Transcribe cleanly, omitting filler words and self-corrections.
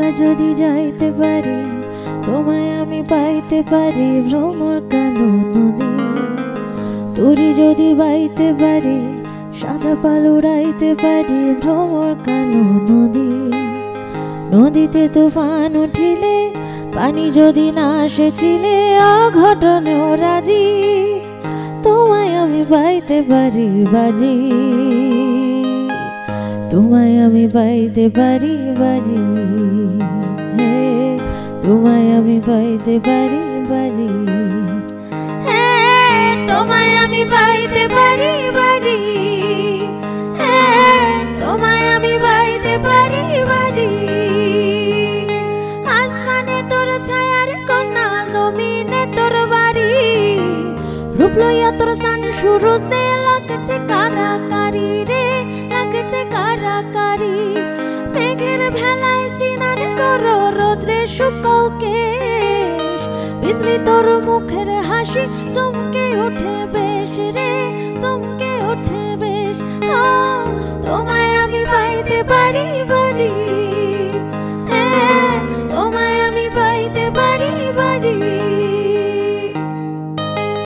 একা যদি যাইতে পারি, তোমায় আমি পাইতে পারি ভ্রমর কালো নদী। তুরি যদি বাইতে পারি, সাদা পাল উড়াইতে পারি ভ্রমর কালো নদী। নদীতে তুফান উঠিলে, পানি যদি না আসেছিলে, অঘটনেও রাজি, তোমায় আমি পাইতে পারি বাজি। তোমায় আমি পাইতে পারি বাজি, হে তোমায় আমি পাইতে পারি বাজি, হে তোমায় আমি পাইতে পারি বাজি, হে তোমায় আমি পাইতে পারি বাজি। আসমানে তোর ছায়ার কন্যা, জমিনে তোর বাড়ি, রূপ লইয়া তোর সান শুরু সে লাগছে কারাকারি রে, লাগছে কারাকারি। মেঘের ভেলায় সিনার করো, রোদ্রে শুকাও কেশ, বিজলি তোর মুখের হাসি চমকে ওঠে বেশ রে, চমকে ওঠে বেশ। তোমায় আমি পাইতে পারি